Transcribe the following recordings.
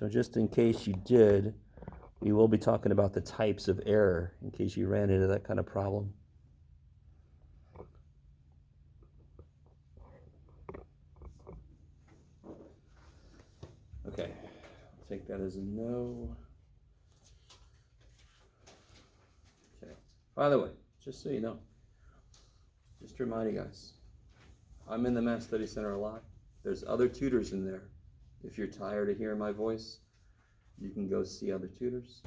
So just in case you did, we will be talking about the types of error in case you ran into that kind of problem. Okay, I'll take that as a no. Okay, by the way, just so you know, just to remind you guys, I'm in the Math Study Center a lot. There's other tutors in there. If you're tired of hearing my voice, you can go see other tutors.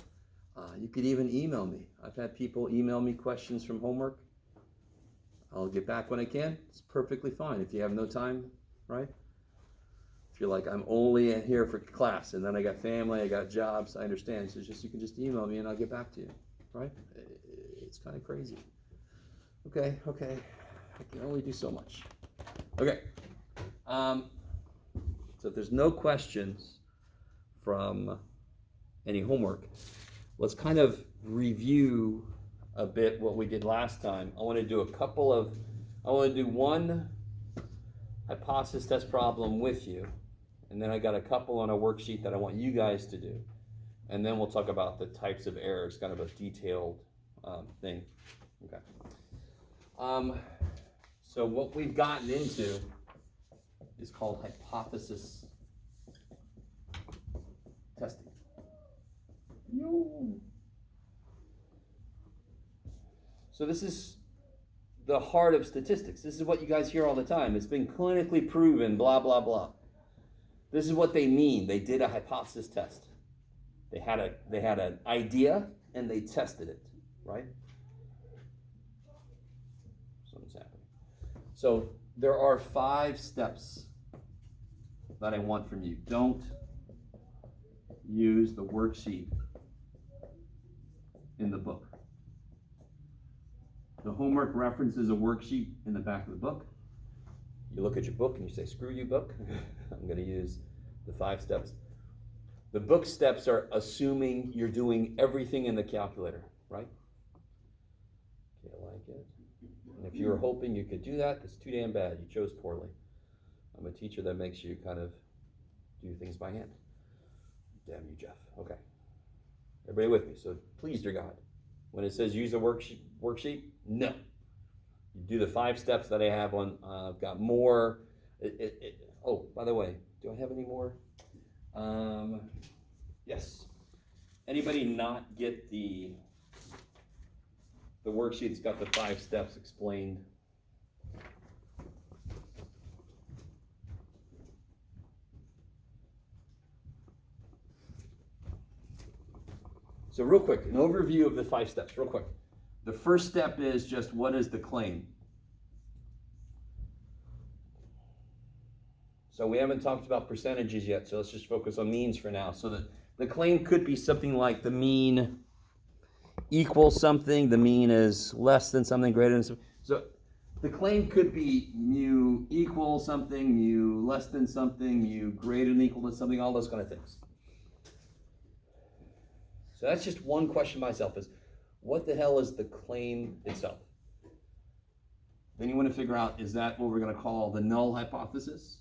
You could even email me. I've had people email me questions from homework. I'll get back when I can. It's perfectly fine if you have no time, right? If you're like, I'm only here for class and then I got family, I got jobs, I understand. So you can just email me and I'll get back to you, right? It's kind of crazy. Okay. I can only do so much. Okay. So if there's no questions from any homework, let's kind of review a bit what we did last time. I want to do one hypothesis test problem with you, and then I got a couple on a worksheet that I want you guys to do. And then we'll talk about the types of errors, kind of a detailed thing. Okay. So what we've gotten into is called hypothesis testing. So this is the heart of statistics. This is what you guys hear all the time. It's been clinically proven, blah, blah, blah. This is what they mean. They did a hypothesis test. They had an idea and they tested it, right? Something's happening. So there are 5 steps that I want from you. Don't use the worksheet in the book. The homework references a worksheet in the back of the book. You look at your book and you say, screw you, book. I'm going to use the 5 steps. The book steps are assuming you're doing everything in the calculator, right? Okay, I like it. And if you were hoping you could do that, it's too damn bad. You chose poorly. I'm a teacher that makes you kind of do things by hand. Damn you, Jeff. Okay. Everybody with me? So please, dear God, when it says use a worksheet, no. You do the 5 steps that I have on. I've got more. Oh, by the way, do I have any more? Yes. Anybody not get the worksheet that's got the 5 steps explained? So real quick, an overview of the 5 steps, real quick. The first step is just what is the claim? So we haven't talked about percentages yet, so let's just focus on means for now. So the claim could be something like the mean equals something, the mean is less than something, greater than something. So the claim could be mu equals something, mu less than something, mu greater than equal to something, all those kind of things. So that's just one question myself is, what the hell is the claim itself? Then you want to figure out, is that what we're going to call the null hypothesis?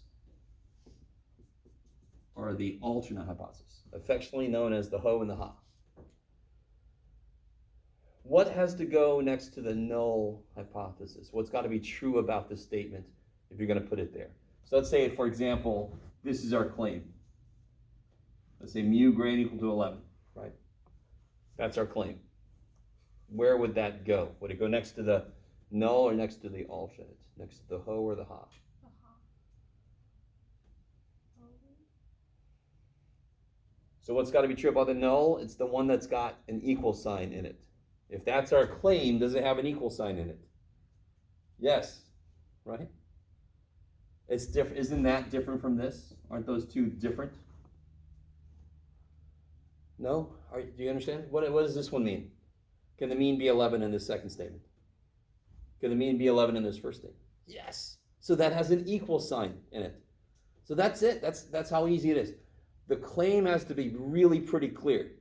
Or the alternate hypothesis, affectionately known as the ho and the ha. What has to go next to the null hypothesis? What's got to be true about this statement if you're going to put it there? So let's say, for example, this is our claim. Let's say mu greater than equal to 11, right? That's our claim. Where would that go? Would it go next to the null or next to the alternate? Next to the ho or the ha? So what's got to be true about the null? It's the one that's got an equal sign in it. If that's our claim, does it have an equal sign in it? Yes, right? It's different. Isn't that different from this? Aren't those two different? No? Do you understand? What does this one mean? Can the mean be 11 in this second statement? Can the mean be 11 in this first statement? Yes. So that has an equal sign in it. So that's it. That's how easy it is. The claim has to be really pretty clear.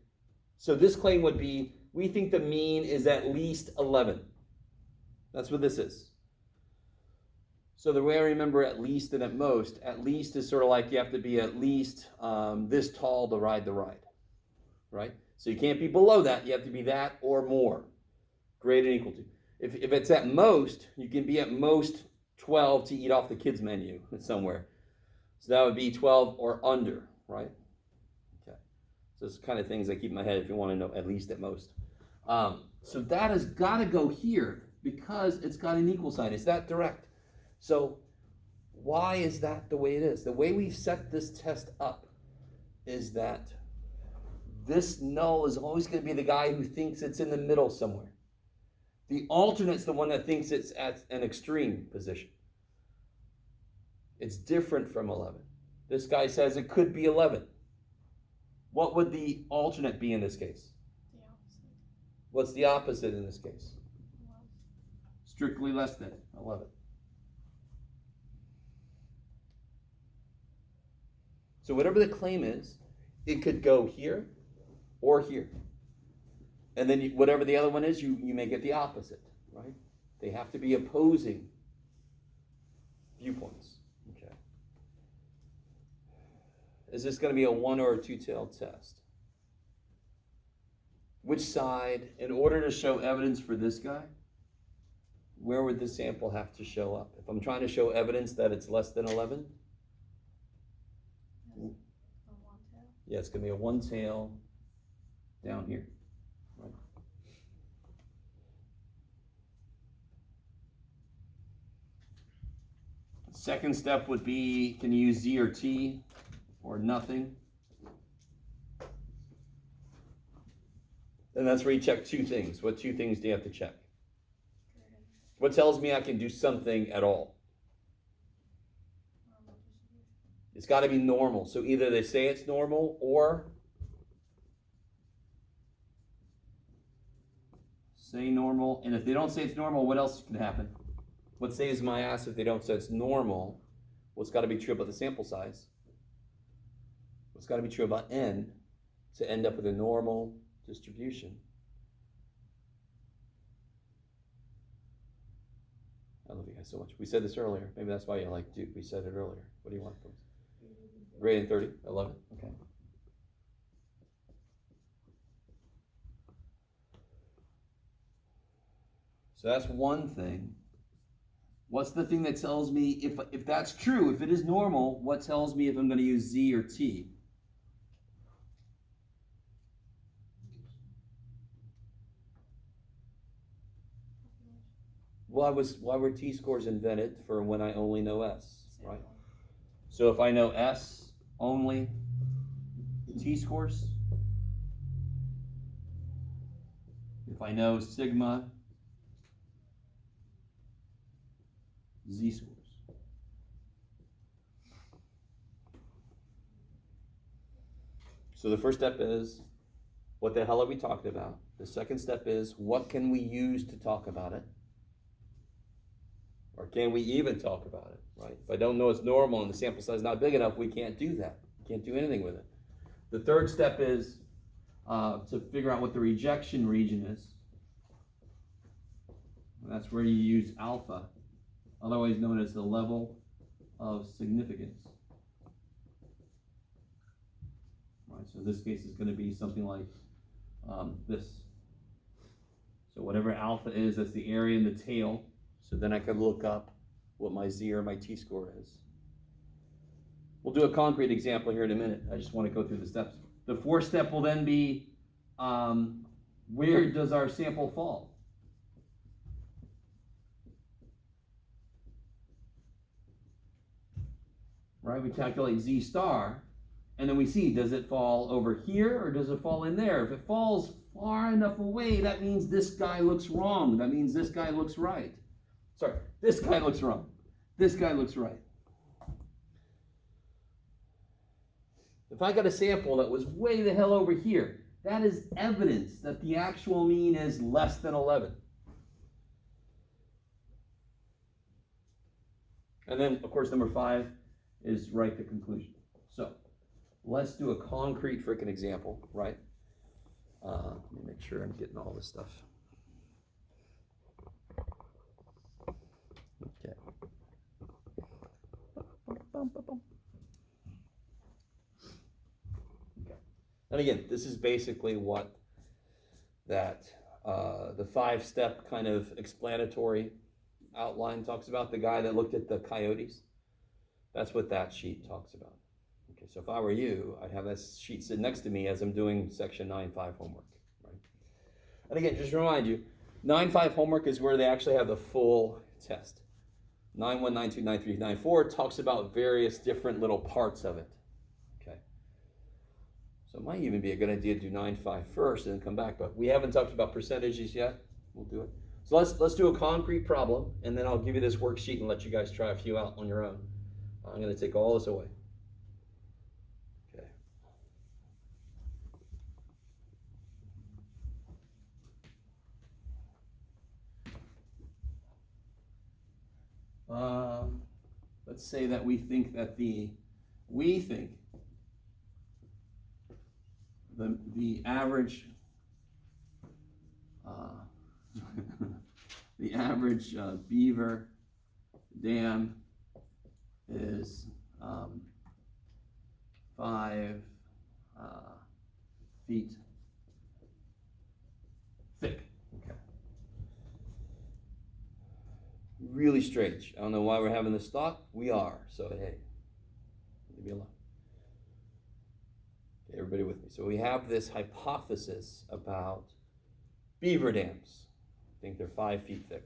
So this claim would be, we think the mean is at least 11. That's what this is. So the way I remember at least and at most is sort of like you have to be at least this tall to ride the ride, right? So you can't be below that. You have to be that or more, greater than equal to. If it's at most, you can be at most 12 to eat off the kids' menu somewhere. So that would be 12 or under, right? Okay. So it's kind of things I keep in my head if you want to know at least at most. So that has got to go here because it's got an equal sign. It's that direct. So why is that the way it is? The way we've set this test up is that this null is always going to be the guy who thinks it's in the middle somewhere. The alternate's the one that thinks it's at an extreme position. It's different from 11. This guy says it could be 11. What would the alternate be in this case? The opposite. What's the opposite in this case? Less. Strictly less than 11. So whatever the claim is, it could go here or here. And then whatever the other one is, you make it the opposite, right? They have to be opposing viewpoints. Okay. Is this going to be a one or a two-tailed test? Which side, in order to show evidence for this guy, where would the sample have to show up? If I'm trying to show evidence that it's less than 11, A one tail. yeah, it's going to be a one tail down here, right? Second step would be, can you use Z or T or nothing? And that's where you check two things. What two things do you have to check? What tells me I can do something at all? It's got to be normal. So either they say it's normal or say normal. And if they don't say it's normal, what else can happen? What saves my ass if they don't say it's normal? What's got to be true about the sample size? What's got to be true about n to end up with a normal distribution? I love you guys so much. We said this earlier. Maybe that's why you like Duke. We said it earlier. What do you want, folks? Greater than 30. I love it. Okay. So that's one thing. What's the thing that tells me if that's true, if it is normal, what tells me if I'm going to use Z or T? Why were T-scores invented for when I only know S, right? So if I know S only, T-scores. If I know sigma, Z-scores. So the first step is, what the hell are we talking about? The second step is, what can we use to talk about it? Or can we even talk about it, right? If I don't know it's normal and the sample size is not big enough, we can't do that. We can't do anything with it. The third step is to figure out what the rejection region is. And that's where you use alpha, otherwise known as the level of significance. Right, so this case is going to be something like this. So whatever alpha is, that's the area in the tail. So then I could look up what my Z or my T-score is. We'll do a concrete example here in a minute. I just want to go through the steps. The fourth step will then be, where does our sample fall? Right, we calculate Z star, and then we see, does it fall over here or does it fall in there? If it falls far enough away, that means this guy looks wrong. That means this guy looks right. Sorry, this guy looks wrong. This guy looks right. If I got a sample that was way the hell over here, that is evidence that the actual mean is less than 11. And then, of course, number 5 is write the conclusion. So let's do a concrete frickin' example, right? Let me make sure I'm getting all this stuff. Okay. Okay. And again, this is basically what that the 5-step kind of explanatory outline talks about. The guy that looked at the coyotes, that's what that sheet talks about. Okay, so if I were you, I'd have that sheet sit next to me as I'm doing section 9.5 homework, right? And again, just to remind you, 9.5 homework is where they actually have the full test. 9.1, 9.2, 9.3, 9.4 talks about various different little parts of it. Okay. So it might even be a good idea to do 9.5 first and then come back, but we haven't talked about percentages yet. We'll do it. So let's do a concrete problem, and then I'll give you this worksheet and let you guys try a few out on your own. I'm going to take all this away. Okay. Let's say that we think that the average the average beaver dam is 5 feet thick. Okay. Really strange. I don't know why we're having this thought. We are. So hey, leave me alone. Okay, everybody with me. So we have this hypothesis about beaver dams. I think they're 5 feet thick.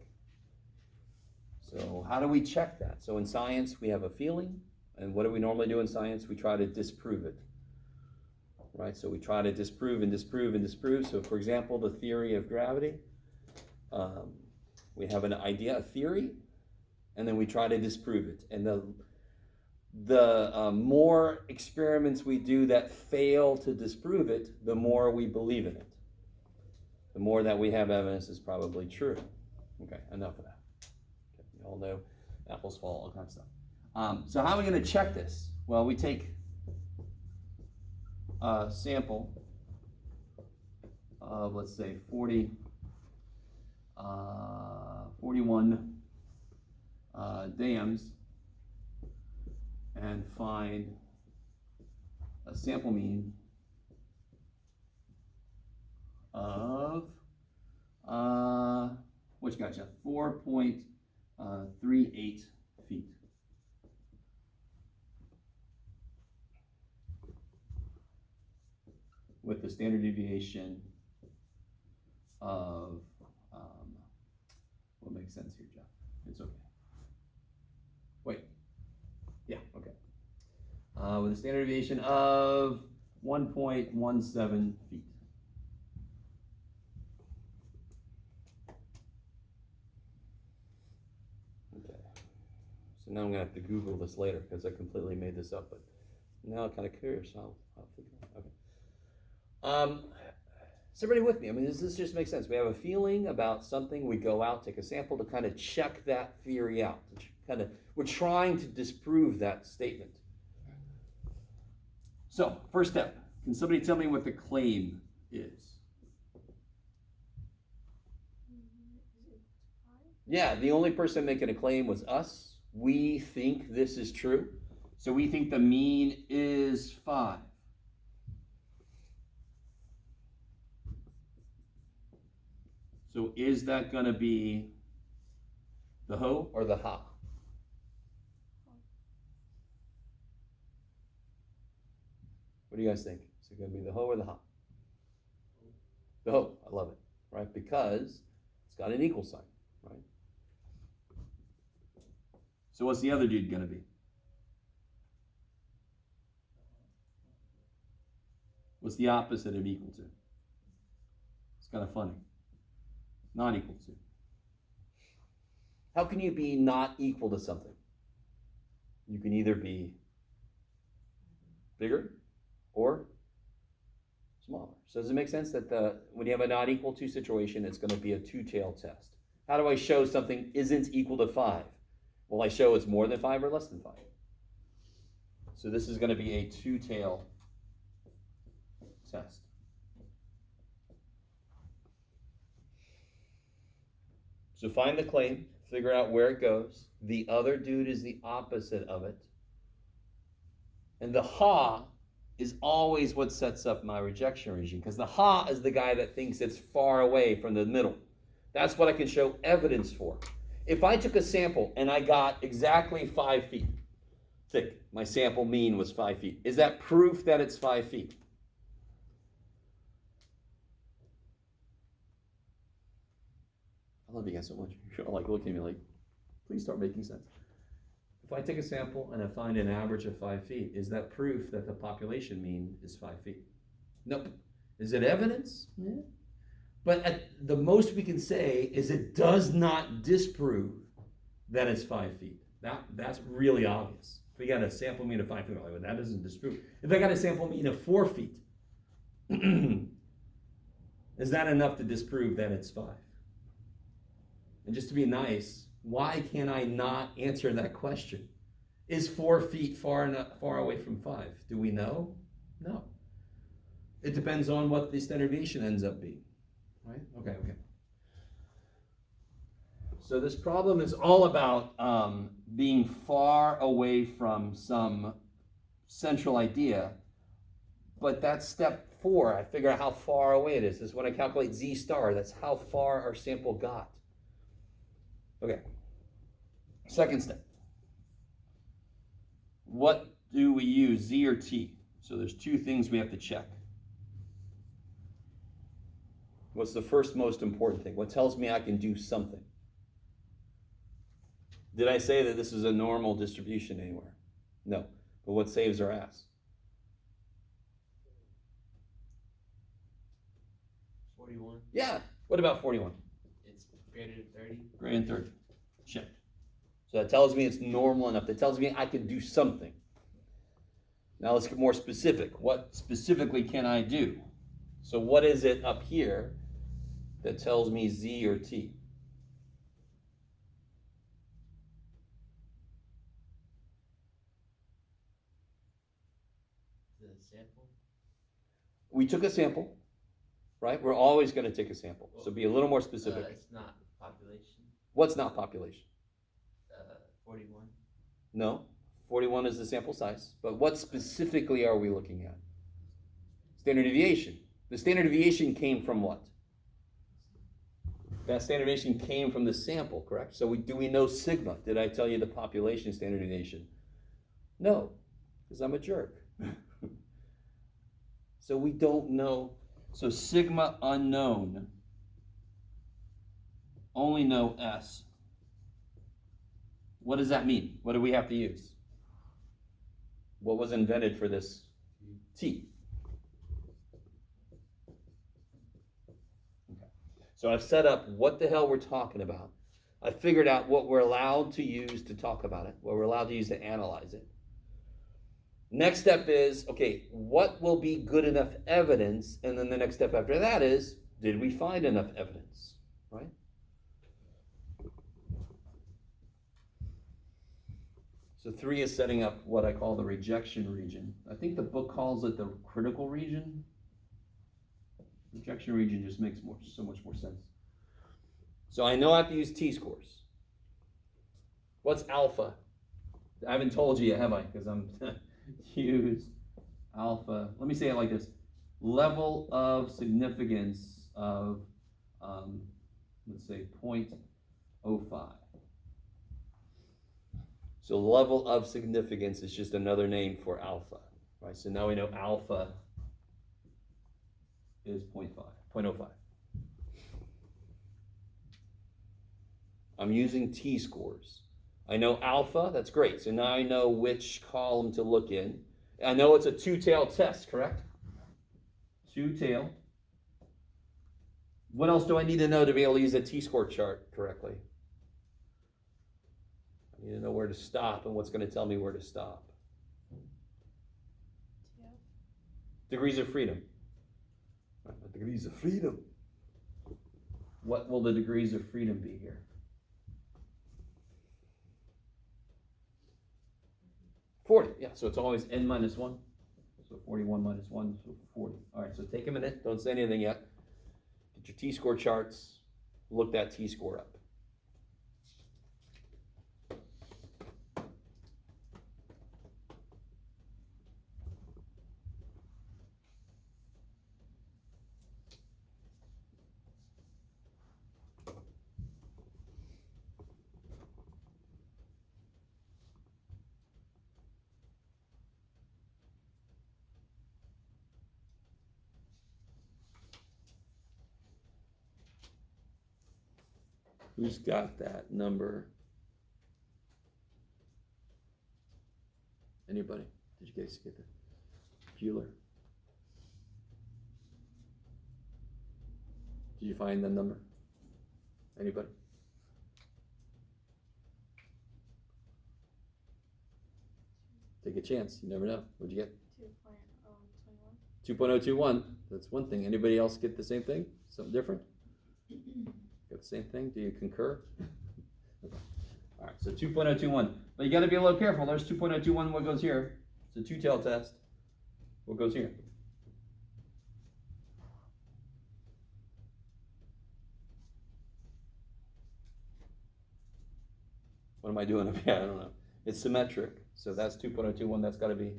So how do we check that? So in science, we have a feeling. And what do we normally do in science? We try to disprove it. Right? So we try to disprove and disprove and disprove. So for example, the theory of gravity. We have an idea, a theory, and then we try to disprove it. And the more experiments we do that fail to disprove it, the more we believe in it. The more that we have evidence is probably true. Okay, enough of that. Okay, you all know apples fall, all kinds of stuff. So how are we going to check this? Well, we take a sample of, let's say, 41 dams and find a sample mean of, what you got, Jeff? 4.38 feet. With the standard deviation of, what makes sense here, Jeff? It's okay. Wait. Yeah, okay. With a standard deviation of 1.17 feet. Okay. So now I'm gonna have to Google this later because I completely made this up, but now I'm kind of curious. I'll figure it out. Okay. Is everybody with me? I mean, does this just make sense? We have a feeling about something. We go out, take a sample to kind of check that theory out. We're trying to disprove that statement. So, first step. Can somebody tell me what the claim is? Yeah, the only person making a claim was us. We think this is true. So we think the mean is 5. So is that going to be the ho or the ha? What do you guys think? Is it going to be the ho or the ha? The ho. I love it, right? Because it's got an equal sign, right? So what's the other dude going to be? What's the opposite of equal to? It's kind of funny. Not equal to. How can you be not equal to something? You can either be bigger or smaller. So does it make sense that when you have a not equal to situation, it's going to be a two-tailed test? How do I show something isn't equal to 5? Well, I show it's more than 5 or less than 5. So this is going to be a two-tail test. So find the claim, figure out where it goes. The other dude is the opposite of it. And the ha is always what sets up my rejection region, because the ha is the guy that thinks it's far away from the middle. That's what I can show evidence for. If I took a sample and I got exactly 5 feet thick, my sample mean was 5 feet, is that proof that it's 5 feet? I love you guys so much. You're all like looking at me like, please start making sense. If I take a sample and I find an average of 5 feet, is that proof that the population mean is 5 feet? Nope. Is it evidence? Yeah. But at the most we can say is it does not disprove that it's 5 feet. That's really obvious. If we got a sample mean of 5 feet, well, that doesn't disprove. If I got a sample mean of 4 feet, is that enough to disprove that it's 5? And just to be nice, why can I not answer that question? Is 4 feet far away from 5? Do we know? No. It depends on what the standard deviation ends up being. Right? Okay. So this problem is all about being far away from some central idea, but that's step 4. I figure out how far away it is. This is when I calculate z star. That's how far our sample got. Okay. Second step. What do we use, z or t? So there's 2 things we have to check. What's the first most important thing? What tells me I can do something? Did I say that this is a normal distribution anywhere? No. But what saves our ass? 41. Yeah. What about 41? It's greater than 30. Greater than 30. Check. So that tells me it's normal enough. That tells me I can do something. Now let's get more specific. What specifically can I do? So what is it up here that tells me z or t? The sample. We took a sample, right? We're always going to take a sample. So be a little more specific. It's not population. What's not population? 41. No. 41 is the sample size. But what specifically are we looking at? Standard deviation. The standard deviation came from what? That standard deviation came from the sample, correct? So do we know sigma? Did I tell you the population standard deviation? No, because I'm a jerk. So we don't know. So sigma unknown, only know S. What does that mean? What do we have to use? What was invented for this T? Okay. So I've set up what the hell we're talking about. I figured out what we're allowed to use to talk about it, what we're allowed to use to analyze it. Next step is, okay, what will be good enough evidence? And then the next step after that is, did we find enough evidence, right? So 3 is setting up what I call the rejection region. I think the book calls it the critical region. Rejection region just makes so much more sense. So I know I have to use t-scores. What's alpha? I haven't told you yet, have I? Because I'm use alpha. Let me say it like this. Level of significance of, let's say, 0.05. So level of significance is just another name for alpha, right? So now we know alpha is 0.05. I'm using t-scores. I know alpha, that's great. So now I know which column to look in. I know it's a two-tailed test, correct? Two-tail. What else do I need to know to be able to use a t-score chart correctly? I need to know where to stop and what's going to tell me where to stop. Yeah. Degrees of freedom. Degrees of freedom. What will the degrees of freedom be here? Yeah, so it's always n minus 1. So 41 minus 1, so 40. All right, so take a minute. Don't say anything yet. Get your t-score charts. Look that t-score up. Who's got that number? Anybody? Did you guys get that? Bueller? Did you find the number? Anybody? Take a chance. You never know. What'd you get? 2.021. 2.021. That's one thing. Anybody else get the same thing? Something different? Got the same thing? Do you concur? Okay. All right, so 2.021. But you got to be a little careful. There's 2.021. What goes here? It's a two-tailed test. What goes here? What am I doing up here? I don't know. It's symmetric. So that's 2.021. That's got to be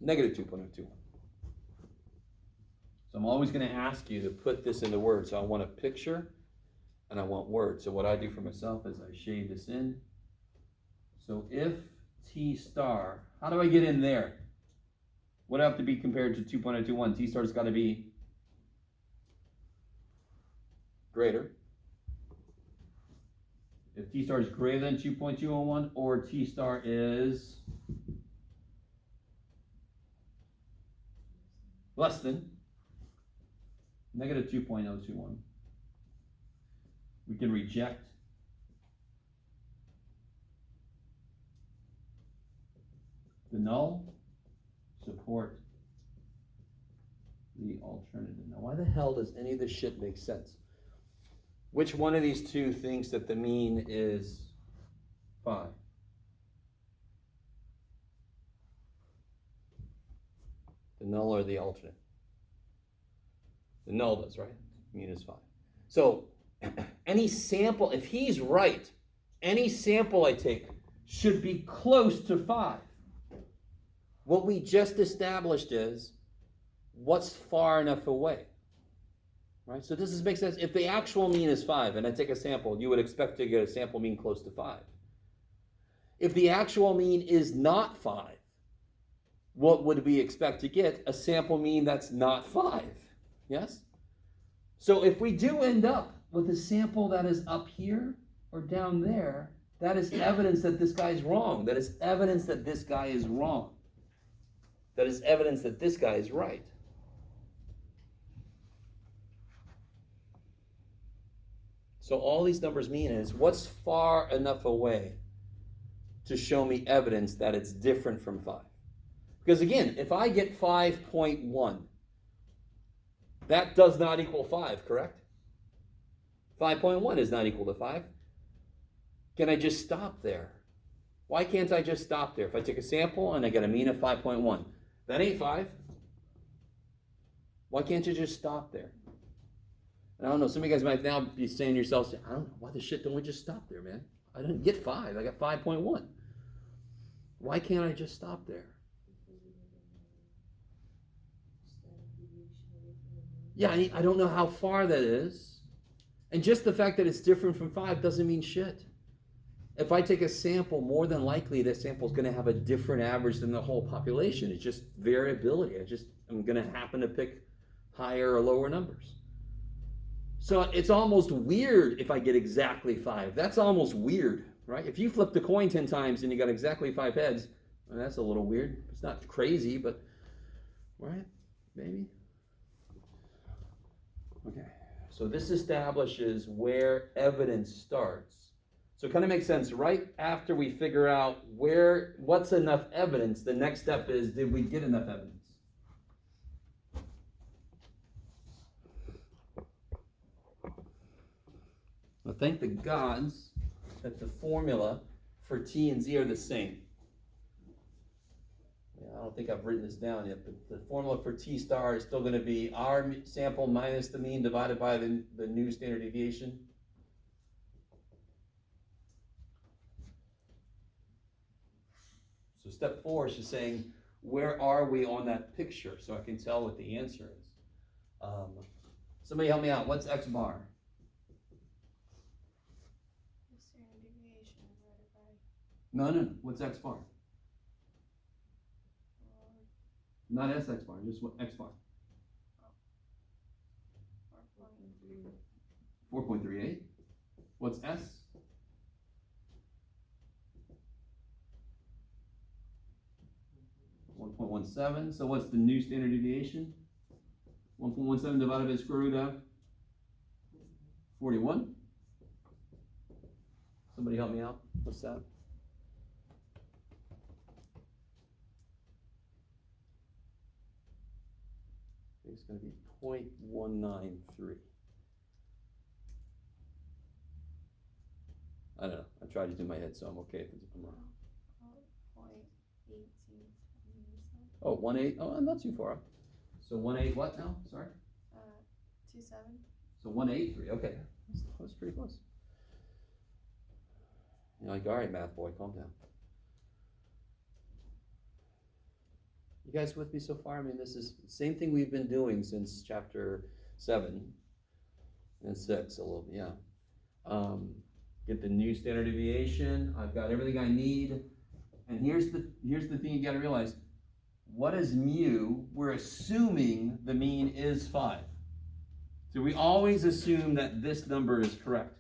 negative 2.021. So I'm always going to ask you to put this into words. So I want a picture and I want words. So what I do for myself is I shade this in. So if T star, how do I get in there? What do I have to be compared to 2.021? T star's got to be greater. If T star is greater than 2.201 or T star is less than negative 2.021, we can reject the null, support the alternative. Now, why the hell does any of this shit make sense? Which one of these two thinks that the mean is 5? The null or the alternate? The null does, right? Mean is 5. So, any sample, if he's right, any sample I take should be close to 5. What we just established is what's far enough away. Right? So does this make sense? If the actual mean is 5 and I take a sample, you would expect to get a sample mean close to 5. If the actual mean is not 5, what would we expect to get? A sample mean that's not 5. Yes? So if we do end up with a sample that is up here or down there, that is evidence that this guy's wrong. That is evidence that this guy is wrong. That is evidence that this guy is right. So all these numbers mean is what's far enough away to show me evidence that it's different from 5. Because again, if I get 5.1, that does not equal 5, correct? 5.1 is not equal to 5. Can I just stop there? Why can't I just stop there? If I take a sample and I get a mean of 5.1, that ain't 5. Why can't you just stop there? And I don't know, some of you guys might now be saying to yourselves, I don't know, why the shit don't we just stop there, man? I didn't get 5, I got 5.1. Why can't I just stop there? Yeah, I don't know how far that is. And just the fact that it's different from 5 doesn't mean shit. If I take a sample, more than likely that sample is going to have a different average than the whole population. It's just variability. I'm going to happen to pick higher or lower numbers. So it's almost weird if I get exactly 5. That's almost weird, right? If you flip the coin 10 times and you got exactly 5 heads, well, that's a little weird. It's not crazy, but, right? Maybe. Okay. So this establishes where evidence starts. So it kind of makes sense. Right after we figure out what's enough evidence, the next step is, did we get enough evidence? Well, thank the gods that the formula for T and Z are the same. I don't think I've written this down yet, but the formula for T star is still going to be our sample minus the mean divided by the new standard deviation. So step 4 is just saying, where are we on that picture so I can tell what the answer is. Somebody help me out. What's X bar? The standard deviation divided by. No. What's X bar? Not SX bar, just what X bar. 4.38. What's S? .17. So what's the new standard deviation? 1.17 divided by square root of 41. Somebody help me out. What's that? I think it's going to be 0.193. I don't know. I tried to do my head, so I'm okay if I'm wrong. 0.18. Oh, 1.8. Oh, I'm not too far. So 1.8 what now? Sorry? 27. So 1.83. Okay. That's pretty close. You're like, all right, math boy, calm down. You guys with me so far? I mean, this is the same thing we've been doing since chapter 7 and 6 a little bit, yeah. Get the new standard deviation. I've got everything I need. And here's the thing you gotta realize. What is mu? We're assuming the mean is 5. So we always assume that this number is correct.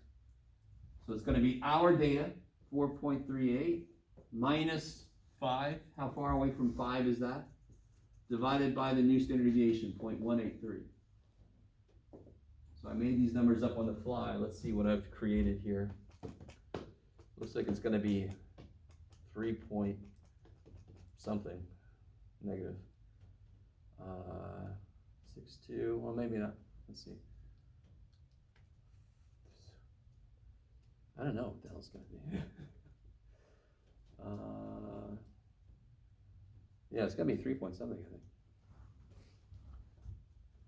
So it's gonna be our data, 4.38, minus 5. How far away from 5 is that? Divided by the new standard deviation, 0.183. So I made these numbers up on the fly. Let's see what I've created here. Looks like it's going to be 3 point something negative. 62, well maybe not. Let's see. I don't know what the hell it's going to be. Yeah, it's going to be 3 point something, I think.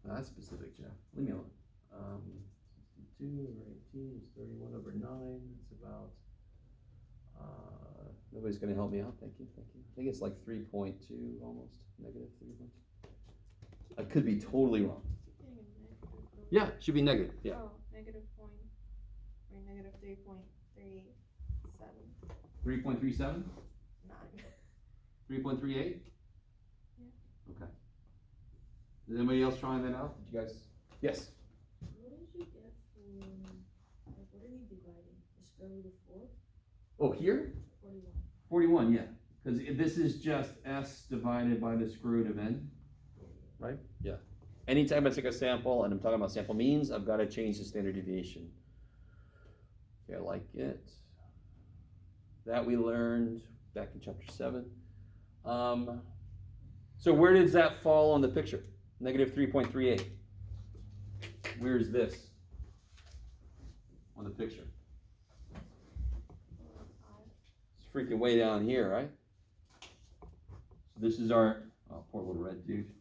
That's specific, Jeff. Leave me alone. 62 over 18 is 31 over 9. It's about, nobody's going to help me out. Thank you. I think it's like 3.2 almost, negative 3.2. I could be totally wrong. Yeah, it should be negative. Yeah. Oh, negative point, or negative 3.37. 3.37? 9. 3.38? Yeah. Okay. Is anybody else trying that out? Did you guys? Yes. What did you get for, like, what are you dividing? The square root of 4? Oh, here? 41. 41, yeah. Because this is just S divided by the square root of n, right? Yeah. Anytime I take a sample and I'm talking about sample means, I've got to change the standard deviation. Okay, I like it. That we learned back in chapter 7. So where does that fall on the picture? Negative 3.38. Where's this on the picture? It's freaking way down here, right? So this is our, oh, poor little red dude.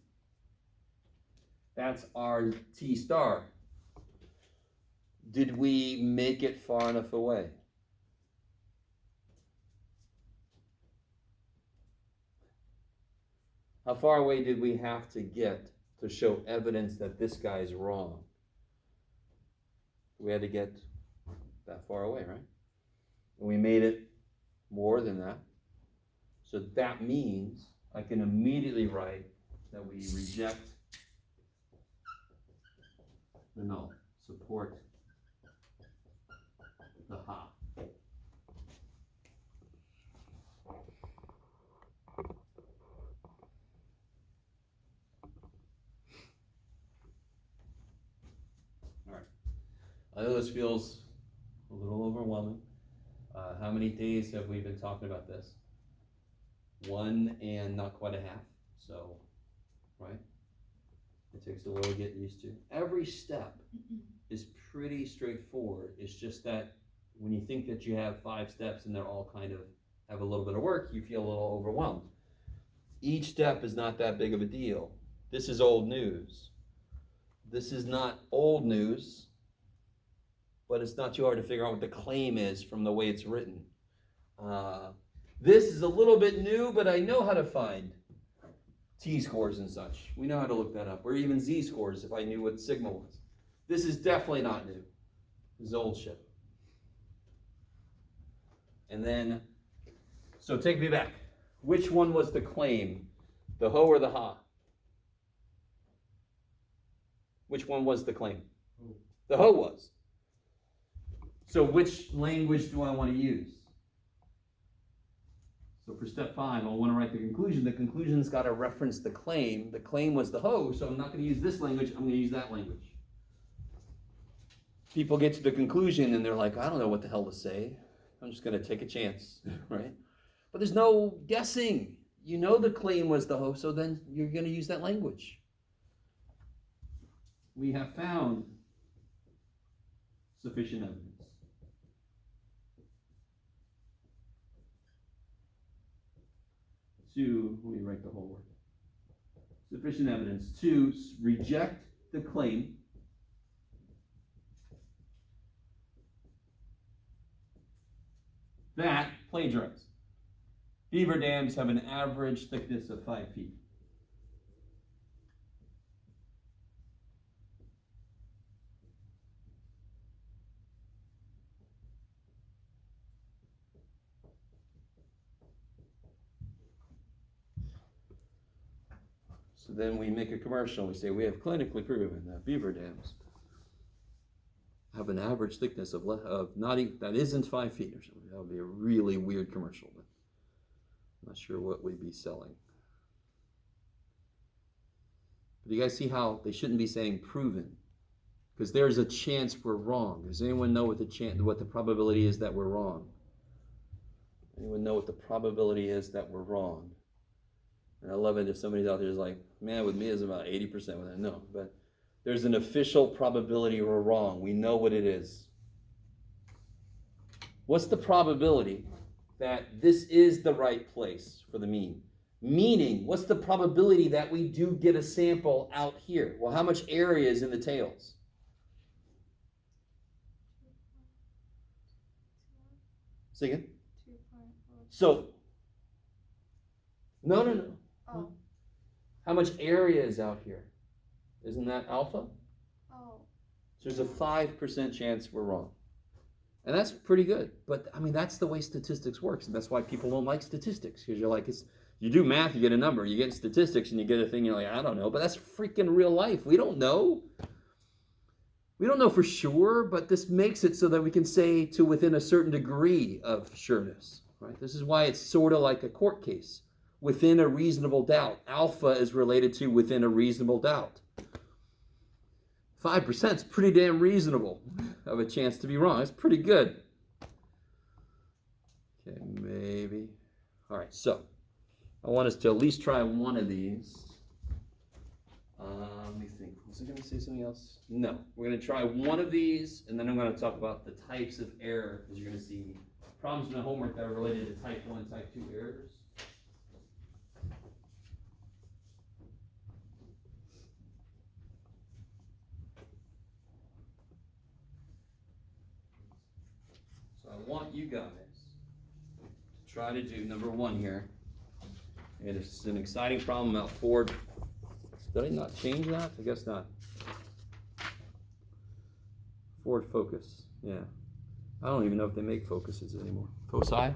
That's our T star. Did we make it far enough away? How far away did we have to get to show evidence that this guy's wrong? We had to get that far away, right? And we made it more than that. So that means I can immediately write that we reject the null, support the ha. I know this feels a little overwhelming. How many days have we been talking about this? 1 and not quite a half, so, right? It takes a little to get used to. Every step is pretty straightforward. It's just that when you think that you have 5 steps and they're all kind of have a little bit of work, you feel a little overwhelmed. Each step is not that big of a deal. This is old news. This is not old news, but it's not too hard to figure out what the claim is from the way it's written. This is a little bit new, but I know how to find t-scores and such. We know how to look that up, or even z-scores if I knew what sigma was. This is definitely not new. This is old shit. And then, so take me back. Which one was the claim? The ho or the ha? Which one was the claim? The ho was. So which language do I want to use? So for step 5, I want to write the conclusion. The conclusion's got to reference the claim. The claim was the host, so I'm not going to use this language. I'm going to use that language. People get to the conclusion and they're like, I don't know what the hell to say. I'm just going to take a chance, right? But there's no guessing. You know the claim was the host, so then you're going to use that language. We have found sufficient evidence. Let me write the whole word. Sufficient evidence to reject the claim that plagiarize. Beaver dams have an average thickness of 5 feet. So then we make a commercial. We say we have clinically proven that beaver dams have an average thickness of not even, that isn't 5 feet or something. That would be a really weird commercial, but I'm not sure what we'd be selling. But you guys see how they shouldn't be saying proven, because there's a chance we're wrong. Does anyone know what the probability is that we're wrong? Anyone know what the probability is that we're wrong? And I love it if somebody's out there is like, man, with me it's about 80% with that. No, but there's an official probability we're wrong. We know what it is. What's the probability that this is the right place for the mean? Meaning, what's the probability that we do get a sample out here? Well, how much area is in the tails? Say again? 2.4. So, no. Oh. How much area is out here? Isn't that alpha? Oh. So there's a 5% chance we're wrong. And that's pretty good. But, I mean, that's the way statistics works. And that's why people don't like statistics. Because you're like, you do math, you get a number. You get statistics, and you get a thing, you're like, I don't know. But that's freaking real life. We don't know. We don't know for sure, but this makes it so that we can say to within a certain degree of sureness. Right? This is why it's sort of like a court case. Within a reasonable doubt. Alpha is related to within a reasonable doubt. 5% is pretty damn reasonable of a chance to be wrong. That's pretty good. Okay, maybe. All right, so I want us to at least try one of these. Let me think. Was I going to say something else? No. We're going to try one of these, and then I'm going to talk about the types of error, because you're going to see problems in the homework that are related to type 1 and type 2 errors. I want you guys to try to do number 1 here. And it's an exciting problem about Ford. Did I not change that? I guess not. Ford Focus. Yeah. I don't even know if they make Focuses anymore. Foci?